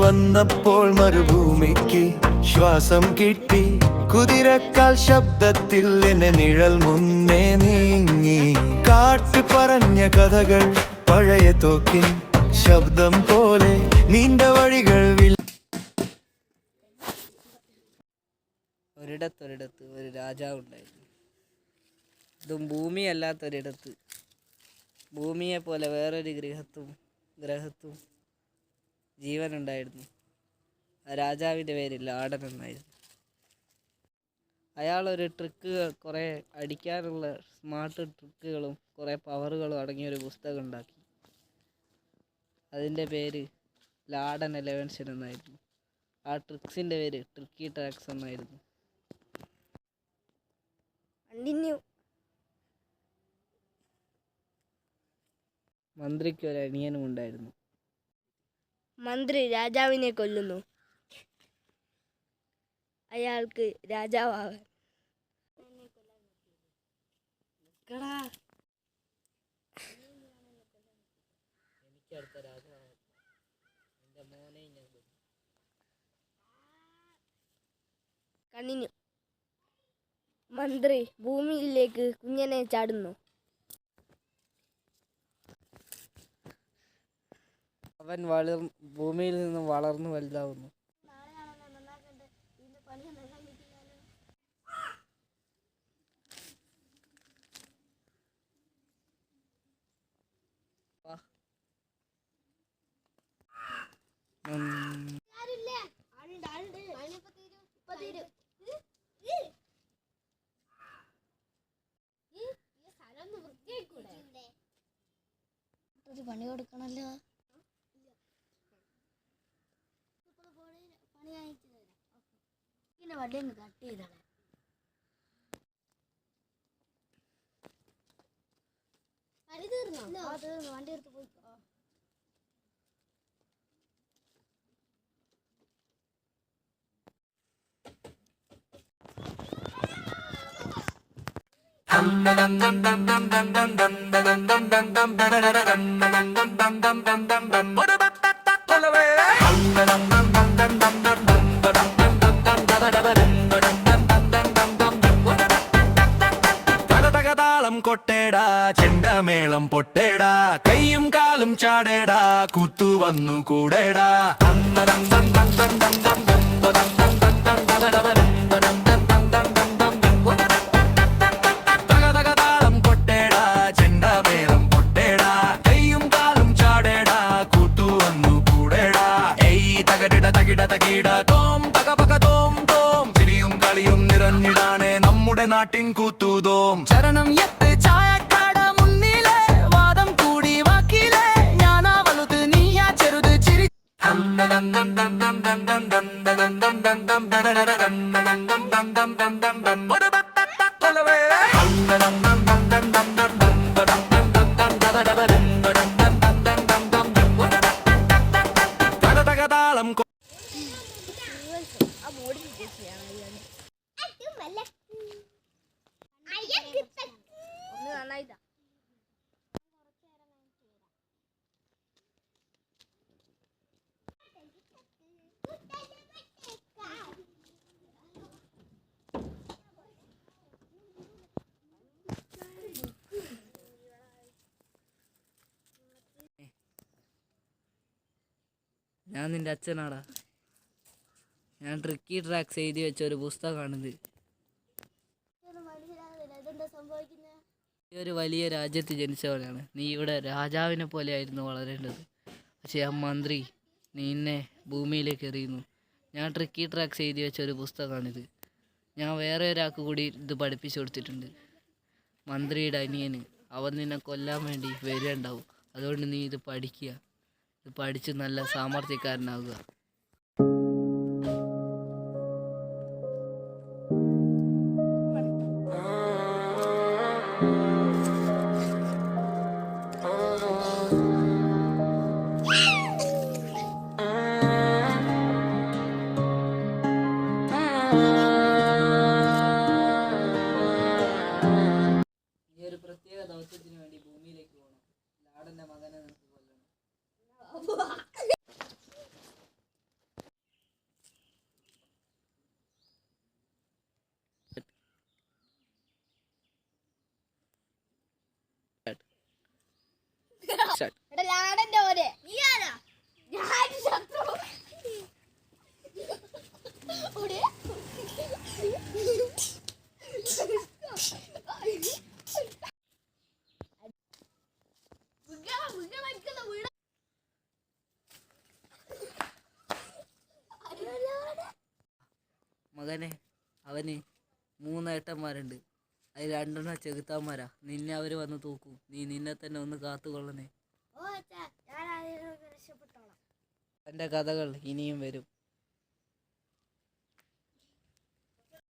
വന്നപ്പോൾ മരുഭൂമിക്ക് ശ്വാസം കിട്ടി. കുതിരക്കാൽ ശബ്ദത്തിൽ എന്നെ നിഴൽ മുന്നേ നീങ്ങി. കാട്ട് പറഞ്ഞ കഥകൾ പഴയ തോക്കിൻ ശബ്ദം പോലെ നീണ്ട വഴികൾ. ഒരിടത്തൊരിടത്ത് ഒരു രാജാവുണ്ടായിരുന്നു. ഇതും ഭൂമിയല്ലാത്തൊരിടത്ത് ഭൂമിയെ പോലെ വേറൊരു ഗ്രഹത്തും ജീവനുണ്ടായിരുന്നു. ആ രാജാവിൻ്റെ പേര് ലാടൻ എന്നായിരുന്നു. അയാളൊരു കുറേ അടിക്കാനുള്ള സ്മാർട്ട് ട്രിക്കുകളും കുറേ പവറുകളും അടങ്ങിയൊരു പുസ്തകം ഉണ്ടാക്കി. അതിൻ്റെ പേര് ലാടൻ 11 എന്നായിരുന്നു. ആ ട്രിക്സിൻ്റെ പേര് ട്രിക്കി ട്രാക്സ് എന്നായിരുന്നു. മന്ത്രിക്ക് ഒരു അനിയനും ഉണ്ടായിരുന്നു. മന്ത്രി രാജാവിനെ കൊല്ലുന്നു. അയാൾക്ക് രാജാവാകാൻ കണ്ണിനു. മന്ത്രി ഭൂമിയിലേക്ക് കുഞ്ഞനെ ചാടുന്നു. അവൻ ഭൂമിയിൽ നിന്നും വളർന്നു വലുതാവുന്നു. പണി കൊടുക്കണല്ലോ. വണ്ടി ഒന്ന് കട്ട് ചെയ്തോളെ. പണി തീർന്നോ? തീർന്നു. വണ്ടി എടുത്ത് പോയിക്കോ. തകതകതാളം കൊട്ടേടാ, ചെണ്ടമേളം പൊട്ടേടാ, കൈയും കാലും ചാടേടാ, കൂത്തു വന്നു കൂടേടാ. തകതകതാളം കൊട്ടേടാ, ചെണ്ടമേളം പൊട്ടേടാ, കൈയും കാലും ചാടേടാ, കൂത്തു വന്നു കൂടേടാ. ഏയ് തകടിട തകിട തകിട തോം തകപക തോം തോം. ചിരിയും കളിയും നിറഞ്ഞിടാനേ നമ്മുടെ നാട്ടിൻ കൂത്തുതോം. ചരണം എത്ത് ചായക്കാട മുന്നിലെ വാദം കൂടി വാക്കിലെ ഞാനാ വലുത് നീയാ ചെറുത് ചിരി. തകതകതാളം നന്നായിട്ടാ. ഞാൻ നിന്റെ അച്ഛനാടാ. ഞാൻ ട്രിക്കി ട്രാക്സ് എഴുതി വെച്ച ഒരു പുസ്തകമാണിത്. ഈ ഒരു വലിയ രാജ്യത്ത് ജനിച്ചവനാണ് നീ. ഇവിടെ രാജാവിനെ പോലെ ആയിരുന്നു വളരേണ്ടത്. പക്ഷേ ആ മന്ത്രി നിന്നെ ഭൂമിയിലേക്ക് എറിയുന്നു. ഞാൻ ട്രിക്കി ട്രാക്സ് എഴുതി വെച്ച ഒരു പുസ്തകമാണിത്. ഞാൻ വേറെ ഒരാൾക്ക് കൂടി ഇത് പഠിപ്പിച്ചു കൊടുത്തിട്ടുണ്ട്. മന്ത്രിയുടെ അനിയന്. അവൻ നിന്നെ കൊല്ലാൻ വേണ്ടി വരേണ്ടാവും. അതുകൊണ്ട് നീ ഇത് പഠിക്കുക. ഇത് പഠിച്ച് നല്ല സാമർത്ഥ്യക്കാരനാകുക. ദൗത്യത്തിന് വേണ്ടി ഭൂമിയിലേക്ക് പോകണം. ലാടന്റെ മകനെ നിനക്ക് കൊല്ലണം. മകനെ അവന് 3 ഏട്ടന്മാരുണ്ട്. അതിൽ 2 ചെകുത്താന്മാരാ. നിന്നെ അവർ വന്ന് തൂക്കും. നീ നിന്നെ തന്നെ ഒന്ന് കാത്തുകൊള്ളണേ. ഓ അച്ഛാ, ഞാൻ ആദ്യം രക്ഷപ്പെട്ടോളാം. എൻ്റെ കഥകൾ ഇനിയും വരും.